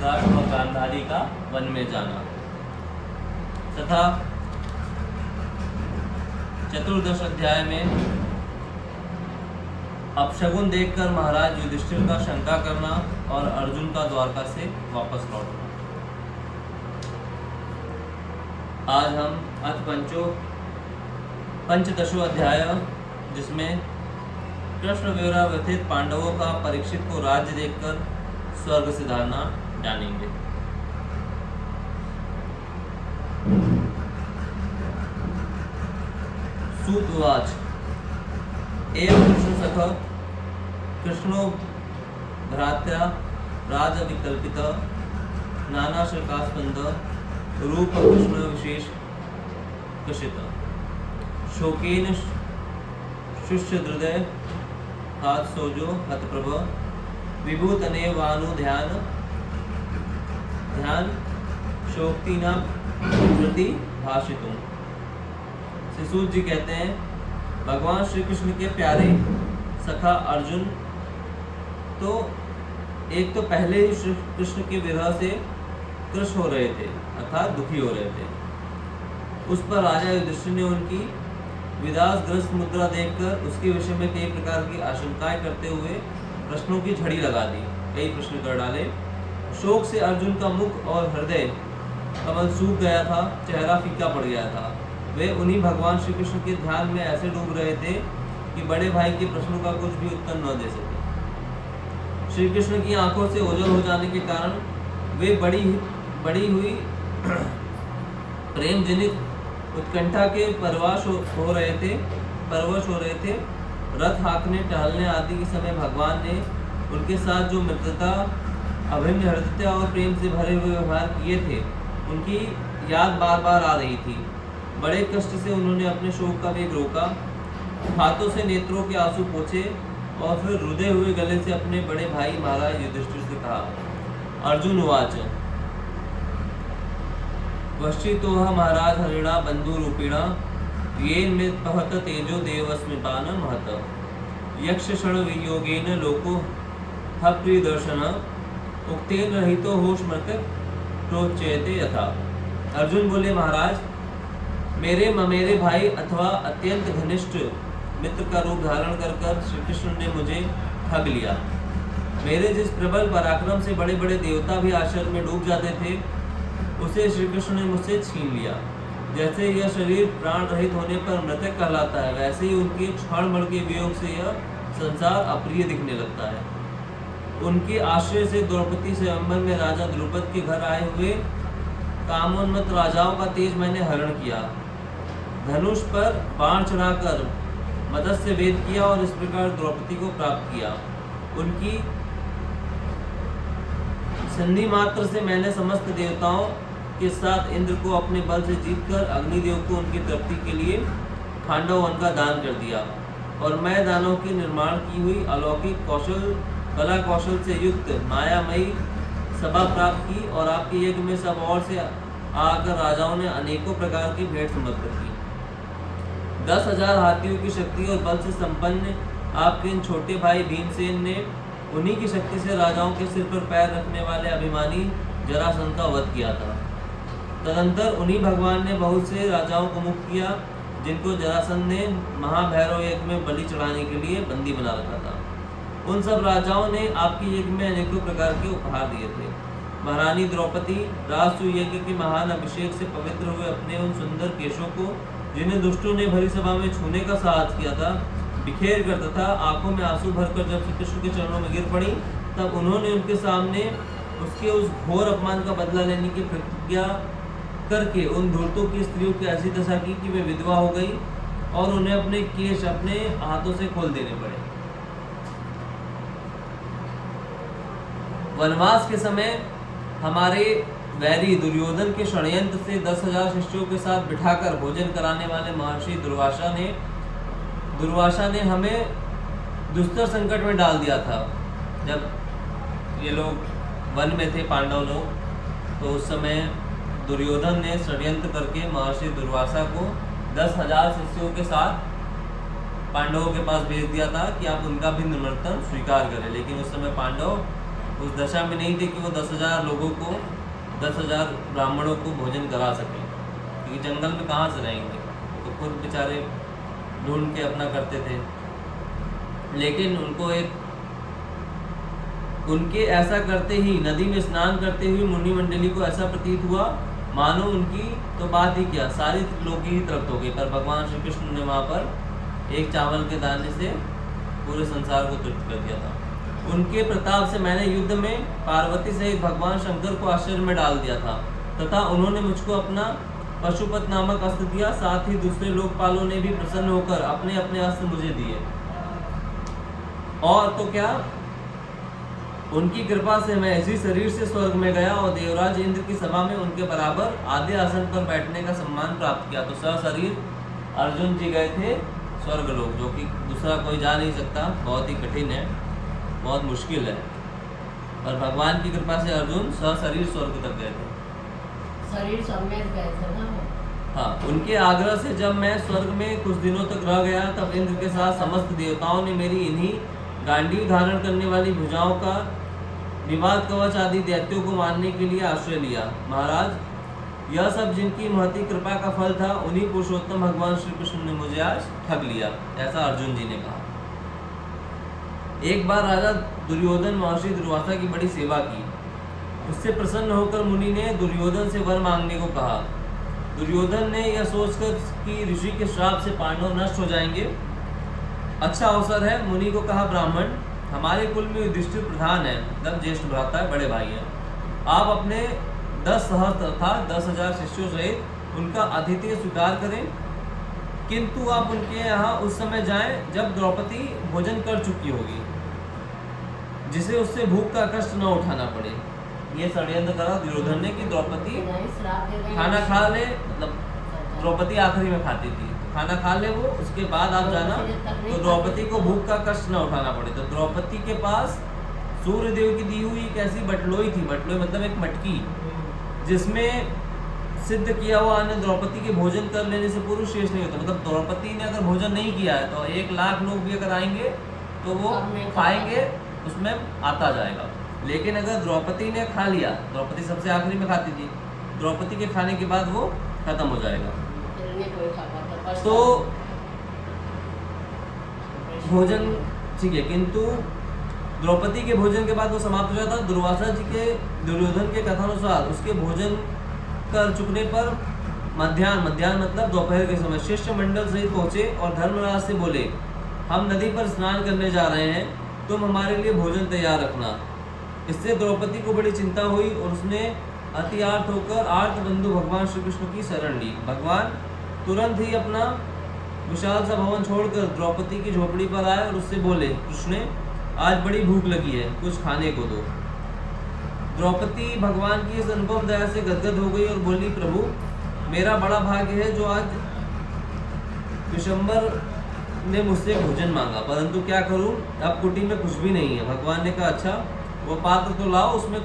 धृतराष्ट्र और गांधारी का वन में जाना तथा चतुर्दश अध्याय में अपशगुन देखकर महाराज युधिष्ठिर का शंका करना और अर्जुन का द्वारका से वापस लौटना। आज हम अथ पंचदशो अध्याय, जिसमें कृष्ण विवरा व्यथित पांडवों का परीक्षित को राज्य देखकर स्वर्ग सिधारना जानेंगे। सूत उवाच एवं कृष्ण सख कृष्णो भ्रात्रा राजविकल्पित नाना शकास्पंद रूप कृष्ण विशेष कशित शोकेन शुष्य हृदय हाथ सोजो हतप्रभ विभूतने वानु ध्यान शोक्ति न प्रति भाषितुम। शिशुत जी कहते हैं, भगवान श्री कृष्ण के प्यारे सखा अर्जुन तो एक तो पहले ही श्री कृष्ण के विरह से कृश हो रहे थे अर्थात दुखी हो रहे थे। उस पर राजा युधिष्ठिर ने उनकी विदासग्रस्त मुद्रा देखकर उसके विषय में कई प्रकार की आशंकाएं करते हुए प्रश्नों की झड़ी लगा दी, कई प्रश्न कर डाले। शोक से अर्जुन का मुख और हृदय कमल सूख गया था, चेहरा फीका पड़ गया था। वे उन्हीं भगवान श्री कृष्ण के ध्यान में ऐसे डूब रहे थे कि बड़े भाई के प्रश्नों का कुछ भी उत्तर न दे सके। श्री कृष्ण की आंखों से ओझल हो जाने के कारण वे बड़ी हुई प्रेम जनित उत्कंठा के परवश हो रहे थे। रथ हाँकने, टहलने आदि के समय भगवान ने उनके साथ जो मित्रता, अभिन्न हृदयता और प्रेम से भरे हुए व्यवहार किए थे, उनकी याद बार बार आ रही थी। बड़े कष्ट से उन्होंने अपने शोक का वेग रोका, हाथों से नेत्रों के आंसू पोंछे और फिर रुदे हुए गले से अपने बड़े भाई महाराज युधिष्ठिर से कहा। अर्जुन उवाच वश्चितोह महाराज हरिणा बंधु रूपिणा येन में पहत तेजो देवस्मिपान महत यक्ष क्षण वियोगेन लोको हप्रिय दर्शन उक्तेन रहितो होश मत प्रोच्यते यथा। अर्जुन बोले, महाराज मेरे ममेरे भाई अथवा अत्यंत घनिष्ठ मित्र का रूप धारण कर श्री कृष्ण ने मुझे ठग लिया। मेरे जिस प्रबल पराक्रम से बड़े बड़े देवता भी आश्चर्य में डूब जाते थे, उसे श्री कृष्ण ने मुझसे छीन लिया। जैसे यह शरीर प्राण रहित होने पर मृतक कहलाता है, वैसे ही उनके क्षण भर के वियोग से यह संसार अप्रिय दिखने लगता है। उनके आश्रय से द्रौपदी स्वयंवर में राजा द्रुपद के घर आए हुए कामोन्मत्त राजाओं का तेज मैंने हरण किया, धनुष पर बाण चढ़ाकर मत्स्य वेद किया और इस प्रकार द्रौपदी को प्राप्त किया। उनकी संधि मात्र से मैंने समस्त देवताओं के साथ इंद्र को अपने बल से जीतकर अग्निदेव को उनकी तृप्ति के लिए खांडव वन का दान कर दिया और मैं दानों की निर्माण की हुई अलौकिक कला कौशल से युक्त मायामयी सभा प्राप्त की और आपके यज्ञ में सब और से आकर राजाओं ने अनेकों प्रकार की भेंट समर्पित की। 10,000 हाथियों की शक्ति और बल से संपन्न आपके इन छोटे भाई भीमसेन ने उन्हीं की शक्ति से राजाओं के सिर पर पैर रखने वाले अभिमानी जरासंध का वध किया था। तदंतर उन्हीं भगवान ने बहुत से राजाओं को मुक्त किया, जिनको जरासंध ने महाभैरव यज्ञ में बलि चढ़ाने के लिए बंदी बना रखा था। उन सब राजाओं ने आपके यज्ञ में अनेकों प्रकार के उपहार दिए थे। महारानी द्रौपदी राजसूय यज्ञ के महान अभिषेक से पवित्र हुए अपने उन सुंदर केशों को, जिन्हें दुष्टों ने भरी सभा में छूने का साहस किया था, बिखेर कर तथा आंखों में आंसू भरकर जब श्री कृष्ण के चरणों में गिर पड़ी, तब उन्होंने उनके सामने उसके उस घोर अपमान का बदला लेने की प्रतिज्ञा करके उन धूर्तों की स्त्रियों की ऐसी दशा की कि वे विधवा हो गई और उन्हें अपने केश अपने हाथों से खोल देने पड़े। वनवास के समय हमारे वैरी दुर्योधन के षड्यंत्र से 10,000 शिष्यों के साथ बिठाकर भोजन कराने वाले महर्षि दुर्वासा ने हमें दुस्तर संकट में डाल दिया था। जब ये लोग वन में थे, पांडव लोग, तो उस समय दुर्योधन ने षड्यंत्र करके महर्षि दुर्वासा को 10,000 शिष्यों के साथ पांडवों के पास भेज दिया था कि आप उनका भी निमंत्रण स्वीकार करें। लेकिन उस समय पांडव उस दशा में नहीं थे कि वो 10,000 लोगों को 10,000 ब्राह्मणों को भोजन करा सकें, क्योंकि जंगल में कहाँ से रहेंगे, तो खुद बेचारे ढूंढ के अपना करते थे। लेकिन उनके ऐसा करते ही नदी में स्नान करते हुए मुनि मंडली को ऐसा प्रतीत हुआ मानो उनकी तो बात ही क्या, सारी त्रिलोकी ही तृप्त हो गई, पर भगवान श्री कृष्ण ने वहाँ पर एक चावल के दाने से पूरे संसार को तृप्त कर दिया था। उनके प्रताप से मैंने युद्ध में पार्वती सहित भगवान शंकर को आश्चर्य में डाल दिया था, तथा उन्होंने मुझको अपना पशुपत नामक अस्त्र दिया। साथ ही दूसरे लोकपालों ने भी प्रसन्न होकर अपने अपने अस्त्र मुझे दिए। और तो क्या, उनकी कृपा से मैं इसी शरीर से स्वर्ग में गया और देवराज इंद्र की सभा में उनके बराबर आधे आसन पर बैठने का सम्मान प्राप्त किया। तो सशरीर अर्जुन जी गए थे स्वर्गलोक, जो कि दूसरा कोई जा नहीं सकता, बहुत ही कठिन है, बहुत मुश्किल है, और भगवान की कृपा से अर्जुन सशरीर स्वर्ग तक गए थे। शरीर समेत गए थे ना। हाँ, उनके आग्रह से जब मैं स्वर्ग में कुछ दिनों तक रह गया, तब इंद्र के साथ समस्त देवताओं ने मेरी इन्हीं गांडीव धारण करने वाली भुजाओं का विवाद कवच आदि दैत्यों को मारने के लिए आश्रय लिया। महाराज, यह सब जिनकी महती कृपा का फल था, उन्हीं पुरुषोत्तम भगवान श्री कृष्ण ने मुझे आज ठग लिया, ऐसा अर्जुन जी ने कहा। एक बार राजा दुर्योधन महर्षि दुर्वासा की बड़ी सेवा की। उससे प्रसन्न होकर मुनि ने दुर्योधन से वर मांगने को कहा। दुर्योधन ने यह सोचकर कि ऋषि के श्राप से पांडव नष्ट हो जाएंगे, अच्छा अवसर है, मुनि को कहा, ब्राह्मण, हमारे कुल में युधिष्ठिर प्रधान है, मतलब ज्येष्ठ भ्राता है, बड़े भाई हैं। आप अपने 10 सहस्त्र अर्थात 10,000 शिष्यों सहित उनका आतिथ्य स्वीकार करें, किंतु आप उनके यहाँ उस समय जाएं जब द्रौपदी भोजन कर चुकी होगी, जिसे उससे भूख का कष्ट न उठाना पड़े। ये षड्यंत्र करा दुर्योधन ने कि द्रौपदी खाना खा ले, मतलब द्रौपदी आखिरी में खाती थी, खाना खा ले वो, उसके बाद आप जाना तो द्रौपदी को भूख का कष्ट न उठाना पड़े। तो द्रौपदी के पास सूर्य देव की दी हुई एक ऐसी बटलोई थी, बटलोई मतलब एक मटकी, जिसमें सिद्ध किया हुआ अन्य द्रौपदी के भोजन कर लेने से पूर्व शेष नहीं होता। मतलब द्रौपदी ने अगर भोजन नहीं किया है तो 1,00,000 लोग भी अगर आएंगे तो वो खाएंगे, उसमें आता जाएगा। लेकिन अगर द्रौपदी ने खा लिया, द्रौपदी सबसे आखिरी में खाती थी, द्रौपदी के खाने के बाद वो खत्म हो जाएगा। तो भोजन ठीक है, किंतु द्रौपदी के भोजन के बाद वो समाप्त हो जाता। दुर्वासा जी के दुर्योधन के कथानुसार उसके भोजन कर चुकने पर मध्याह्न मतलब दोपहर के समय शिष्य मंडल सहित पहुंचे और धर्मराज से बोले, हम नदी पर स्नान करने जा रहे हैं, तुम हमारे लिए भोजन तैयार रखना। इससे द्रौपदी को बड़ी चिंता हुई और उसने अति आर्त होकर आर्त बंधु भगवान श्री कृष्ण की शरण ली। भगवान तुरंत ही अपना विशाल सा भवन छोड़कर द्रौपदी की झोपड़ी पर आए और उससे बोले, कृष्ण, आज बड़ी भूख लगी है, कुछ खाने को दो। द्रौपदी भगवान की इस अनुपम दया से गदगद हो गई और बोली, प्रभु, मेरा बड़ा भाग्य है जो आज विशंबर ने मुझसे भोजन मांगा, परंतु क्या करूं, अब कुटी में कुछ भी नहीं है। भगवान ने कहा, अच्छा, वो पात्र तो लाओ, उसमें